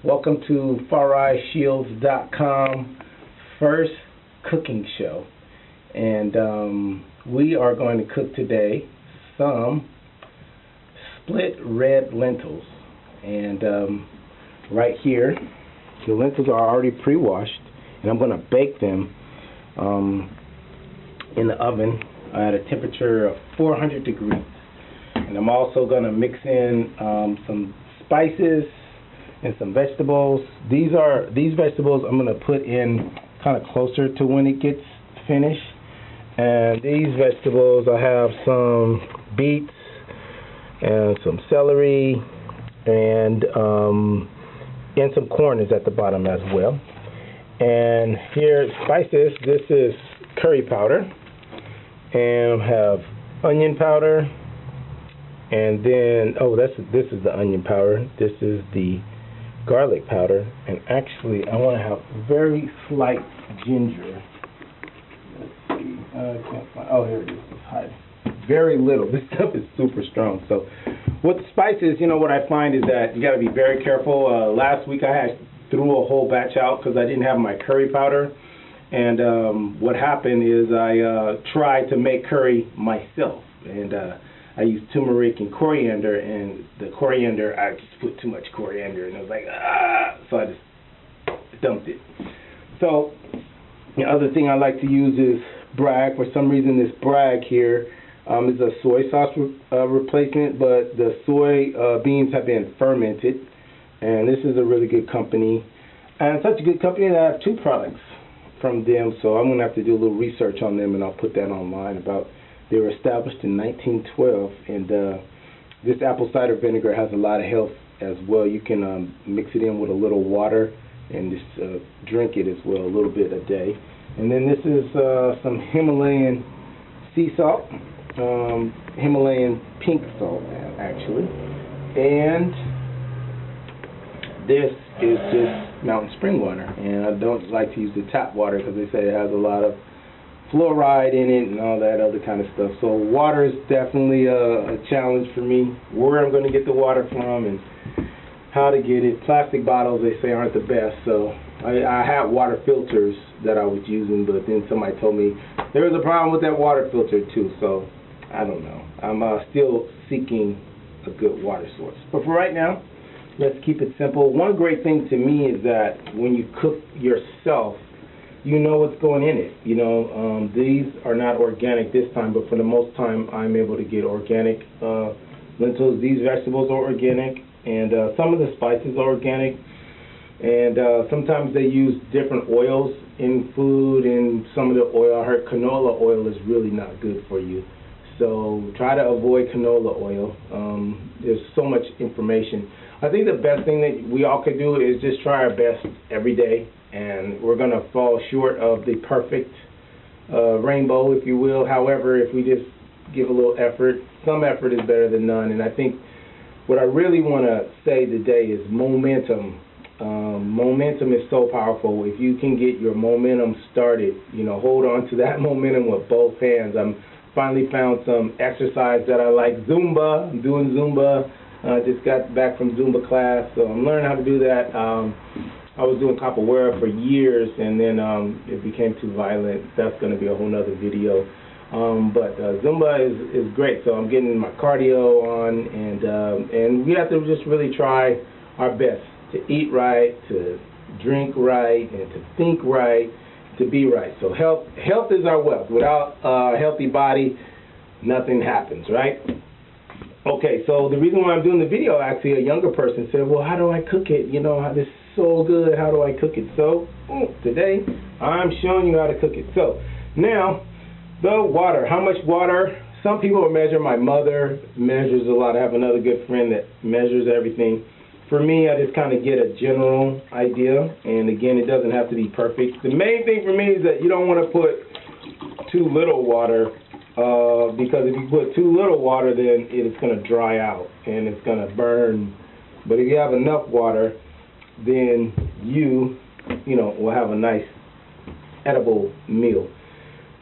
Welcome to FarEyesShields.com first cooking show. And we are going to cook today some split red lentils. And right here, the lentils are already pre-washed, and I'm going to bake them in the oven at a temperature of 400 degrees. And I'm also going to mix in some spices and some vegetables. These vegetables I'm going to put in kind of closer to when it gets finished. And these vegetables, I have some beets and some celery and some corn is at the bottom as well. And here, spices, this is curry powder, and I have onion powder, and then, this is the onion powder, this is the garlic powder, and actually I want to have very slight ginger. Let's see, I can't find, here it is, it's hiding. Very little. This stuff is super strong. So with spices, what I find is that you got to be very careful. Last week I threw a whole batch out because I didn't have my curry powder, and what happened is I tried to make curry myself, and I used turmeric and coriander, and the coriander, I just put too much coriander, and it was like, so I just dumped it. So the other thing I like to use is Bragg. For some reason, this Bragg here is a soy sauce replacement, but the soy beans have been fermented, and this is a really good company. And such a good company that I have two products from them, so I'm going to have to do a little research on them, and I'll put that online. They were established in 1912, and this apple cider vinegar has a lot of health as well. You can mix it in with a little water and just drink it as well, a little bit a day. And then this is some Himalayan sea salt, Himalayan pink salt actually, and this is just mountain spring water. And I don't like to use the tap water because they say it has a lot of fluoride in it and all that other kind of stuff. So water is definitely a challenge for me, where I'm going to get the water from and how to get it. Plastic bottles, they say, aren't the best, so I have water filters that I was using, but then somebody told me there was a problem with that water filter too, so I don't know. I'm still seeking a good water source. But for right now, let's keep it simple. One great thing to me is that when you cook yourself, you know what's going in it. These are not organic this time, but for the most time, I'm able to get organic lentils. These vegetables are organic, and some of the spices are organic. And sometimes they use different oils in food, and some of the oil, I heard canola oil is really not good for you. So try to avoid canola oil. There's so much information. I think the best thing that we all could do is just try our best every day. And we're going to fall short of the perfect rainbow, if you will. However, if we just give a little effort, some effort is better than none. And I think what I really want to say today is momentum. Momentum is so powerful. If you can get your momentum started, hold on to that momentum with both hands. I'm finally found some exercise that I like. Zumba. I'm doing Zumba. I just got back from Zumba class, so I'm learning how to do that. I was doing capoeira for years, and then it became too violent. That's going to be a whole nother video. But Zumba is great, so I'm getting my cardio on, and we have to just really try our best to eat right, to drink right, and to think right, to be right. So health is our wealth. Without a healthy body, nothing happens, right? Okay, so the reason why I'm doing the video, actually, a younger person said, well, how do I cook it? This is so good. How do I cook it? So today, I'm showing you how to cook it. So now, the water. How much water? Some people measure. My mother measures a lot. I have another good friend that measures everything. For me, I just kind of get a general idea. And again, it doesn't have to be perfect. The main thing for me is that you don't want to put too little water. Because if you put too little water, then it's going to dry out and it's going to burn. But if you have enough water, then you will have a nice edible meal.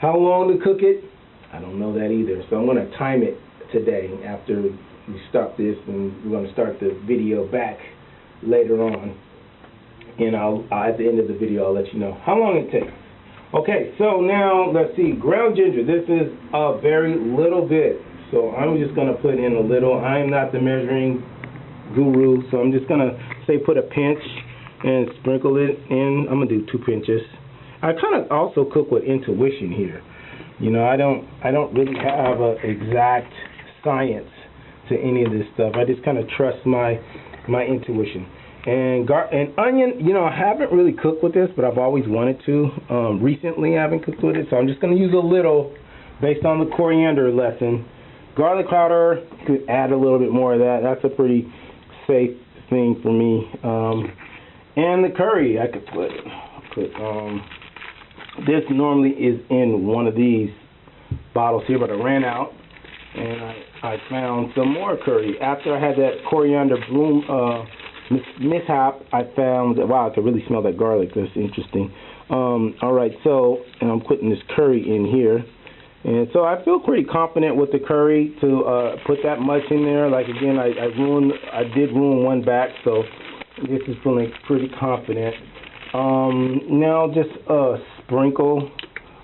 How long to cook it? I don't know that either. So I'm going to time it today after we stop this, and we're going to start the video back later on. and I'll at the end of the video I'll let you know how long it takes. Okay, so now let's see, ground ginger. This is a very little bit, so I'm just gonna put in a little. I'm not the measuring guru, so I'm just gonna say put a pinch and sprinkle it in. I'm gonna do 2 pinches. I kind of also cook with intuition here. You know, I don't really have an exact science to any of this stuff. I just kind of trust my intuition. And onion, you know, I haven't really cooked with this, but I've always wanted to. Recently, I haven't cooked with it, so I'm just going to use a little based on the coriander lesson. Garlic powder, could add a little bit more of that. That's a pretty safe thing for me. And the curry, I could put. This normally is in one of these bottles here, but I ran out, and I found some more curry. After I had that coriander bloom mishap, I found that, wow, I could really smell that garlic. That's interesting. All right, so, and I'm putting this curry in here. And so I feel pretty confident with the curry to put that much in there. Like, again, I did ruin one batch, so this is feeling pretty confident. Now just a sprinkle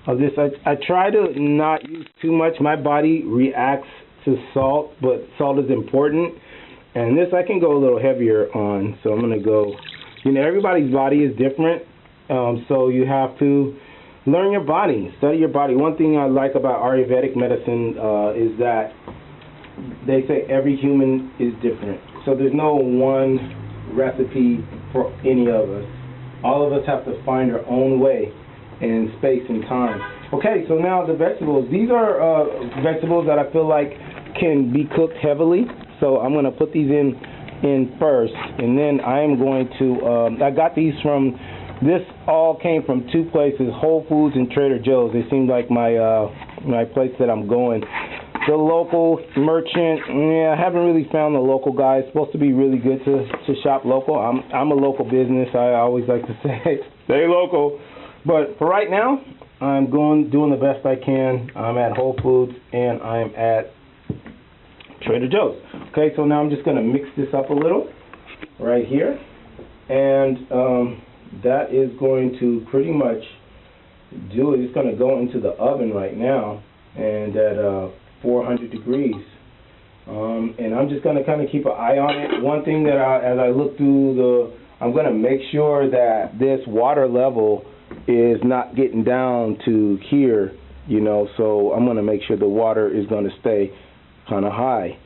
of this. I try to not use too much. My body reacts to salt, but salt is important. And this I can go a little heavier on, so I'm going to go, you know, everybody's body is different, so you have to learn your body, study your body. One thing I like about Ayurvedic medicine is that they say every human is different. So there's no one recipe for any of us. All of us have to find our own way in space and time. Okay, so now the vegetables. These are vegetables that I feel like can be cooked heavily. So I'm going to put these in first, and then I am going to, I got these from, this all came from 2 places, Whole Foods and Trader Joe's. They seem like my place that I'm going. The local merchant, yeah, I haven't really found the local guy. It's supposed to be really good to shop local. I'm a local business. I always like to say, stay local. But for right now, I'm doing the best I can. I'm at Whole Foods and I'm at Trader Joe's. Okay, so now I'm just going to mix this up a little right here, and that is going to pretty much do it. It's going to go into the oven right now, and at 400 degrees. And I'm just going to kind of keep an eye on it. One thing that as I look through I'm going to make sure that this water level is not getting down to here, you know, so I'm going to make sure the water is going to stay kind of high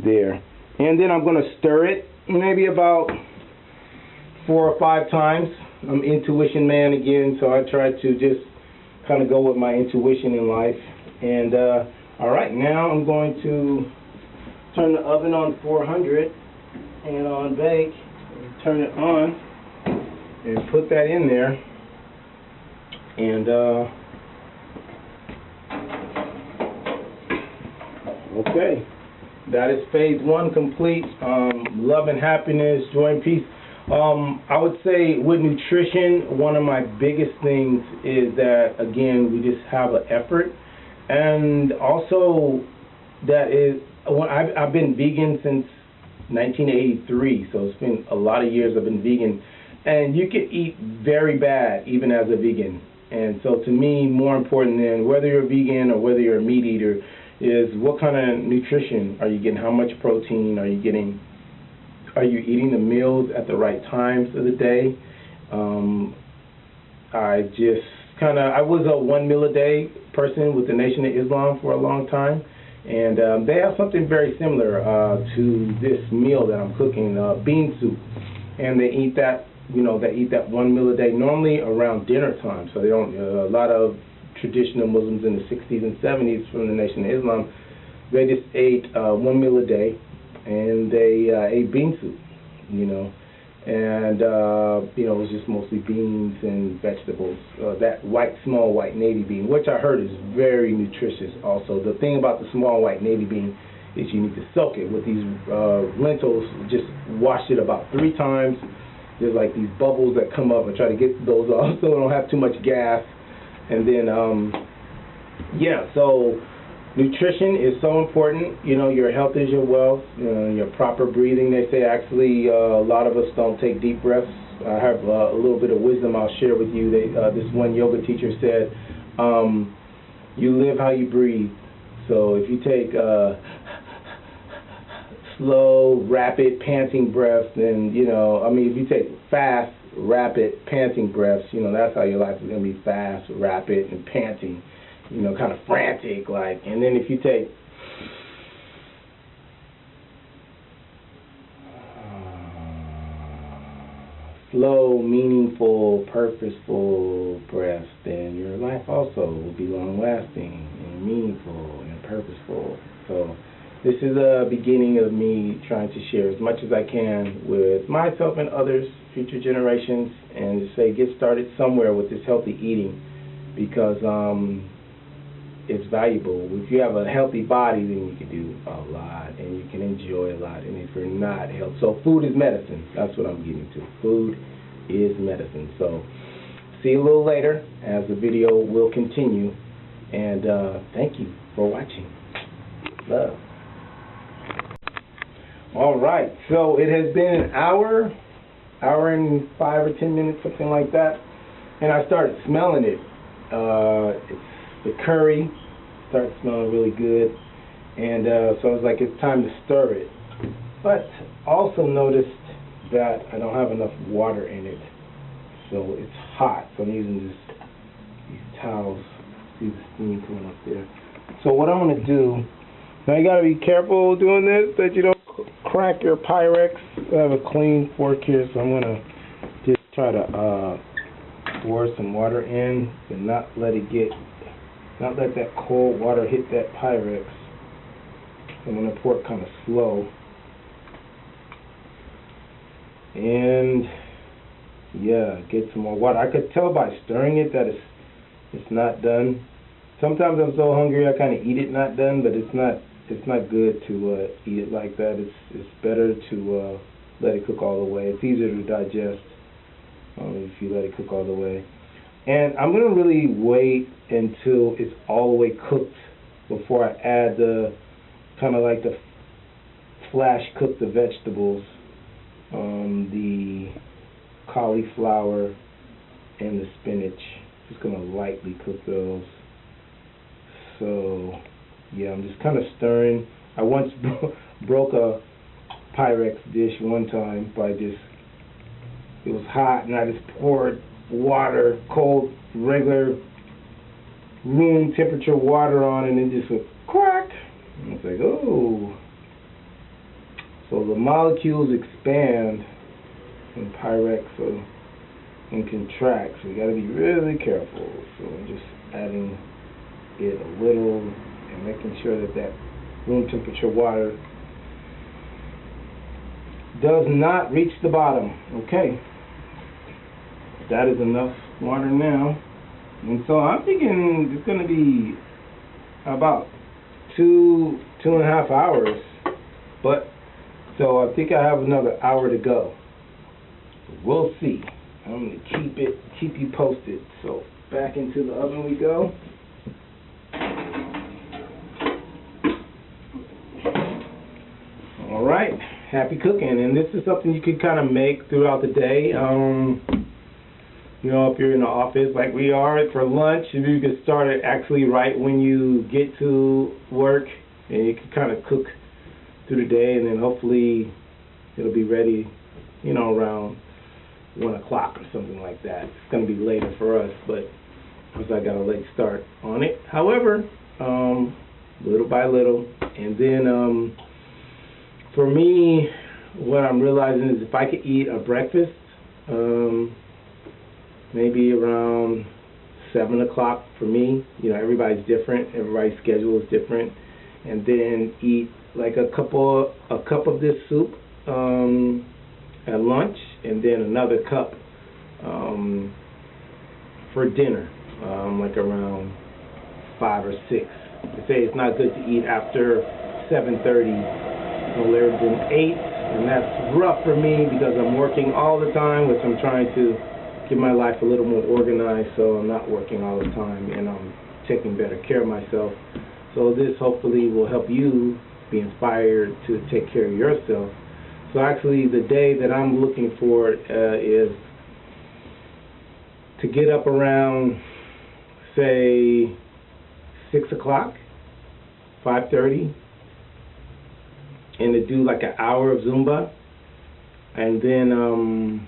there. And then I'm going to stir it maybe about 4 or 5 times. I'm intuition man again, so I try to just kind of go with my intuition in life. And all right, now I'm going to turn the oven on 400 and on bake, and turn it on and put that in there. And okay, that is phase 1 complete. Love and happiness, joy and peace. I would say with nutrition, one of my biggest things is that, again, we just have an effort. And also, that is, I've been vegan since 1983, so it's been a lot of years I've been vegan. And you can eat very bad even as a vegan. And so to me, more important than whether you're vegan or whether you're a meat eater is what kind of nutrition are you getting? How much protein are you getting? Are you eating the meals at the right times of the day? I was a 1 meal a day person with the Nation of Islam for a long time, and they have something very similar to this meal that I'm cooking, bean soup, and they eat that. You know, they eat that 1 meal a day, normally around dinner time. So they don't. A lot of traditional Muslims in the 60s and 70s from the Nation of Islam, they just ate 1 meal a day, and they ate bean soup. You know, and you know, it was just mostly beans and vegetables. That small white navy bean, which I heard is very nutritious. Also, the thing about the small white navy bean is you need to soak it with these lentils. Just wash it about 3 times. There's like these bubbles that come up, and try to get those off so I don't have too much gas. And then, yeah, so Nutrition is so important. You know, your health is your wealth. Your proper breathing. They say actually a lot of us don't take deep breaths. I have a little bit of wisdom I'll share with you. This one yoga teacher said, you live how you breathe. So if you take slow, rapid, panting breaths, then, you know, I mean, if you take fast, rapid, panting breaths, you know, that's how your life is going to be fast, rapid, and panting, you know, kind of frantic, like. And then if you take slow, meaningful, purposeful breaths, then your life also will be long-lasting and meaningful and purposeful. So this is a beginning of me trying to share as much as I can with myself and others, future generations, and to say get started somewhere with this healthy eating, because it's valuable. If you have a healthy body, then you can do a lot and you can enjoy a lot. And if you're not healthy, so food is medicine. That's what I'm getting to. Food is medicine. So see you a little later as the video will continue. And thank you for watching. Love. All right. So it has been an hour and 5 or 10 minutes, something like that. And I started smelling it. It's the curry started smelling really good, and so I was like, it's time to stir it. But also noticed that I don't have enough water in it, so it's hot. So I'm using these towels. See the steam coming up there. So what I'm going to do, now you got to be careful doing this, that you don't crack your Pyrex. I have a clean fork here, so I'm going to just try to pour some water in and not let that cold water hit that Pyrex. I'm going to pour it kind of slow. And yeah, get some more water. I could tell by stirring it that it's not done. Sometimes I'm so hungry I kind of eat it not done, but it's not good to eat it like that. It's better to let it cook all the way. It's easier to digest if you let it cook all the way. And I'm going to really wait until it's all the way cooked before I add the kind of like the flash cook the vegetables, the cauliflower and the spinach. Just going to lightly cook those. So yeah, I'm just kind of stirring. I once broke a Pyrex dish one time by just, it was hot and I just poured water, cold, regular room temperature water on, and it just went crack. And it's like, oh. So the molecules expand in Pyrex and contract, so you got to be really careful. So I'm just adding it a little and making sure that room temperature water does not reach the bottom. Okay. That is enough water now. And so I'm thinking it's going to be about 2.5 hours. But so I think I have another hour to go. We'll see. I'm going to keep you posted. So back into the oven we go. All right, happy cooking. And this is something you can kind of make throughout the day. You know, if you're in the office like we are for lunch, if you can start it actually right when you get to work, and you can kind of cook through the day, and then hopefully it'll be ready, you know, around 1 o'clock or something like that. It's going to be later for us, but of course I got a late start on it. However, little by little, and then for me, what I'm realizing is if I could eat a breakfast, maybe around 7 o'clock for me. You know, everybody's different. Everybody's schedule is different. And then eat like a cup of this soup at lunch, and then another cup for dinner, like around 5 or 6. They say it's not good to eat after 7:30, no later than 8, and that's rough for me because I'm working all the time, which I'm trying to get my life a little more organized, so I'm not working all the time, and I'm taking better care of myself. So this hopefully will help you be inspired to take care of yourself. So actually the day that I'm looking for is to get up around, say, 6 o'clock, 5:30, and to do like an hour of Zumba, and then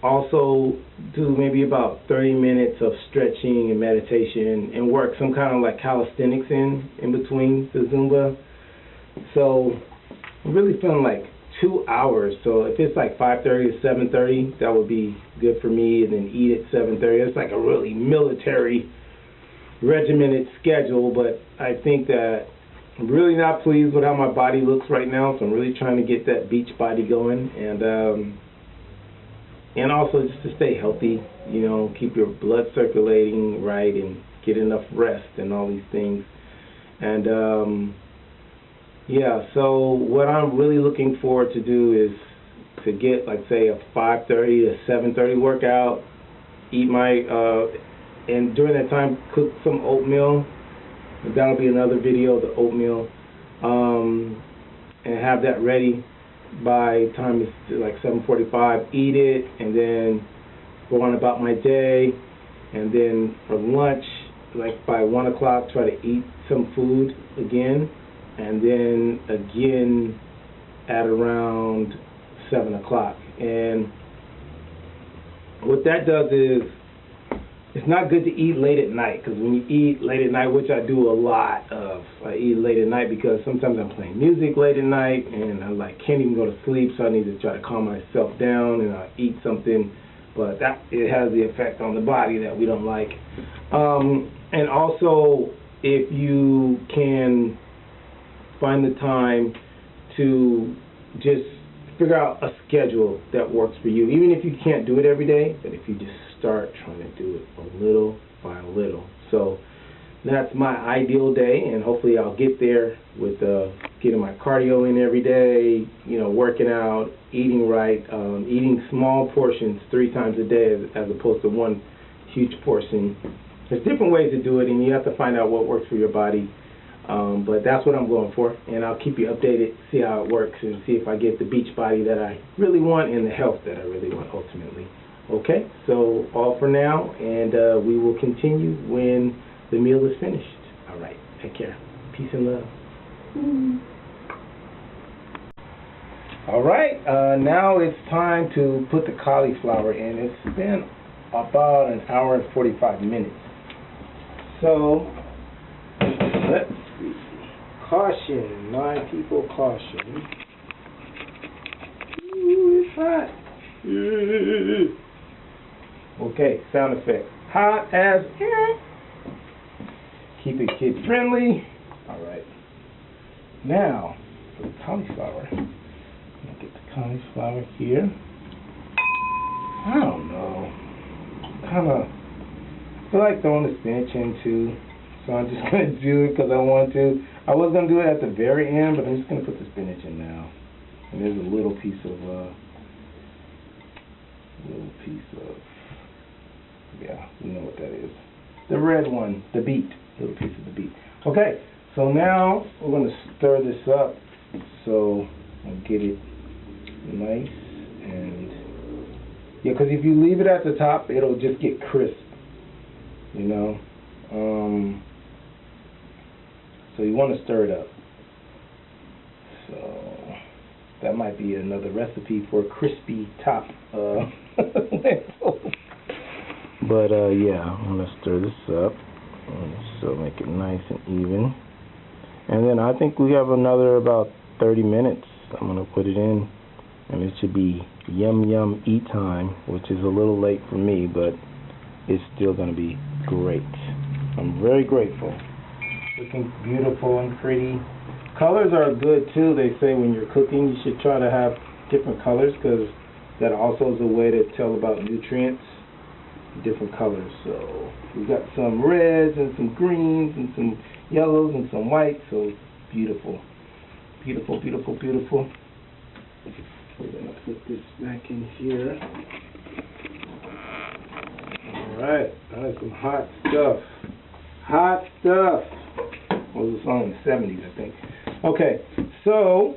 also do maybe about 30 minutes of stretching and meditation, and work some kind of like calisthenics in between the Zumba. So I'm really feeling like 2 hours. So if it's like 5:30 to 7:30, that would be good for me, and then eat at 7:30. It's like a really military regimented schedule, but I think that I'm really not pleased with how my body looks right now, so I'm really trying to get that beach body going, and also just to stay healthy, you know, keep your blood circulating right, and get enough rest and all these things. And yeah, so what I'm really looking forward to do is to get, like, say, a 5:30 to 7:30 workout, eat my and during that time cook some oatmeal. That'll be another video of the oatmeal, and have that ready by the time it's like 7:45. Eat it, and then go on about my day. And then for lunch, like by 1 o'clock, try to eat some food again, and then again at around 7 o'clock. And what that does is, it's not good to eat late at night, because when you eat late at night, which I do a lot of, I eat late at night because sometimes I'm playing music late at night and I can't even go to sleep, so I need to try to calm myself down, and I eat something, but it has the effect on the body that we don't like. And also, if you can find the time to just figure out a schedule that works for you, even if you can't do it every day, but if you just start trying to do it a little by little. So that's my ideal day, and hopefully I'll get there with getting my cardio in every day, you know, working out, eating right, eating small portions 3 times a day as opposed to one huge portion. There's different ways to do it, and you have to find out what works for your body. But that's what I'm going for, and I'll keep you updated, see how it works, and see if I get the beach body that I really want and the health that I really want ultimately. Okay, so all for now, and we will continue when the meal is finished. All right, take care. Peace and love. All right, now it's time to put the cauliflower in. It's been about an hour and 45 minutes. So let's see. Caution, my people, caution. Ooh, it's hot. Okay, sound effect. Hot as air. Keep it kid friendly. All right. Now, for the cauliflower. I'm gonna get the cauliflower here. I don't know. I feel like throwing the spinach in too. So I'm just going to do it because I want to. I was going to do it at the very end, but I'm just going to put the spinach in now. And there's a little piece of, yeah, you know what that is. The red one, the beet, little piece of the beet. Okay, so now we're going to stir this up so I'll get it nice. And, yeah, because if you leave it at the top, it'll just get crisp, you know. So you want to stir it up. So that might be another recipe for crispy top lentils. But yeah, I'm gonna stir this up, so make it nice and even. And then I think we have another about 30 minutes. I'm gonna put it in, and it should be yum eat time, which is a little late for me, but it's still gonna be great. I'm very grateful. Looking beautiful and pretty. Colors are good too. They say when you're cooking, you should try to have different colors, because that also is a way to tell about nutrients. Different colors. So we got some reds and some greens and some yellows and some whites. So beautiful, beautiful, beautiful, beautiful. We're gonna put this back in here. All right, that is some hot stuff. Hot stuff. What was the song in the 70s, I think. Okay, so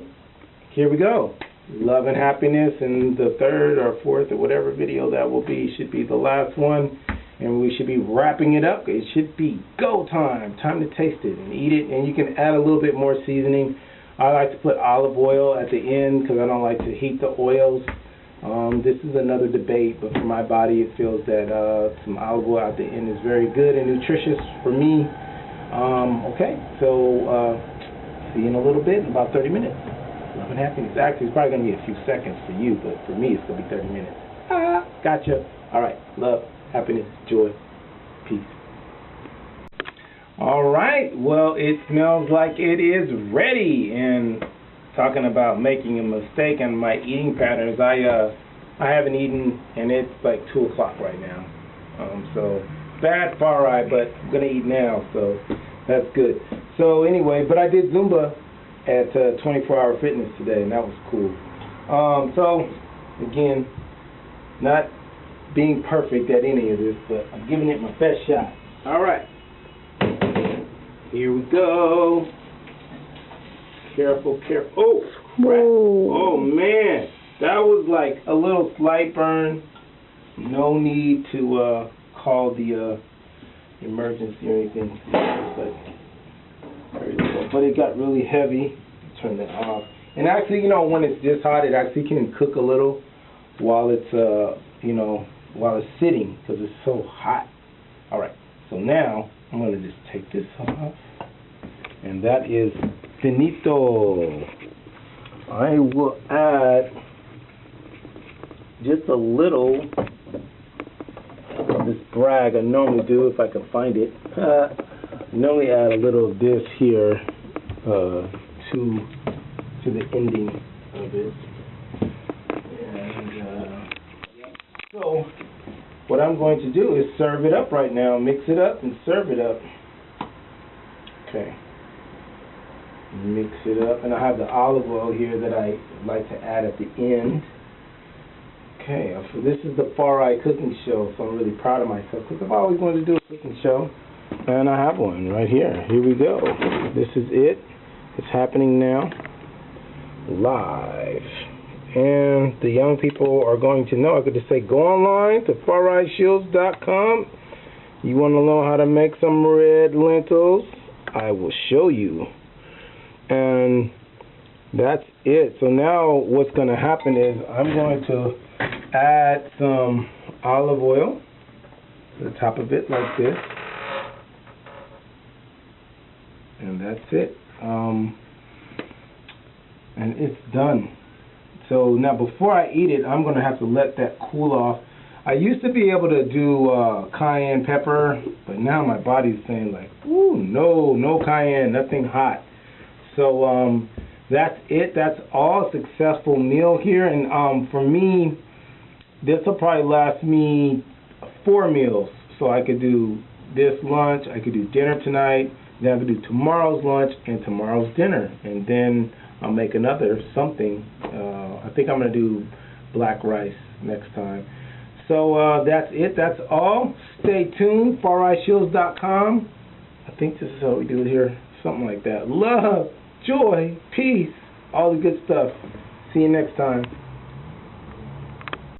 here we go. Love and happiness, and the third or fourth or whatever video that will be should be the last one, and we should be wrapping it up. It should be go time. Time to taste it and eat it, and you can add a little bit more seasoning. I like to put olive oil at the end because I don't like to heat the oils. This is another debate, but for my body, it feels that some olive oil at the end is very good and nutritious for me. Okay, so see you in a little bit, in about 30 minutes. Love and happiness. Actually, it's probably going to be a few seconds for you, but for me, it's going to be 30 minutes. Gotcha. All right. Love, happiness, joy, peace. All right. Well, it smells like it is ready. And talking about making a mistake on my eating patterns, I haven't eaten, and it's like 2 o'clock right now. So bad far right, but I'm going to eat now, so that's good. So anyway, but I did Zumba at 24-Hour Fitness today, and that was cool. So, again, not being perfect at any of this, but I'm giving it my best shot. All right. Here we go. Careful, careful. Oh, crap. Oh, man. That was like a little slight burn. No need to call the emergency or anything. But it got really heavy. Turn that off. And actually, you know, when it's this hot, it actually can cook a little while it's, you know, while it's sitting because it's so hot. All right. So now I'm going to just take this off, and that is finito. I will add just a little of this brag. I normally do if I can find it. Normally add a little of this here to the ending of it. And so what I'm going to do is serve it up right now. Mix it up and serve it up. Okay. Mix it up, and I have the olive oil here that I like to add at the end. Okay, so this is the Far Right Cooking Show, so I'm really proud of myself because I've always wanted to do a cooking show. And I have one right here. Here we go. This is it. It's happening now. Live. And the young people are going to know. I could just say go online to farrightshields.com. You want to know how to make some red lentils? I will show you. And that's it. So now what's going to happen is I'm going to add some olive oil to the top of it like this. And that's it. And it's done. So now before I eat it, I'm going to have to let that cool off. I used to be able to do cayenne pepper, but now my body's saying like, ooh, no cayenne, nothing hot. So that's it. That's all. A successful meal here. And for me, this will probably last me 4 meals. So I could do this lunch, I could do dinner tonight, then I could do tomorrow's lunch and tomorrow's dinner. And then I'll make another something. I think I'm going to do black rice next time. So that's it. That's all. Stay tuned. FarRightShields.com. I think this is how we do it here. Something like that. Love, joy, peace, all the good stuff. See you next time.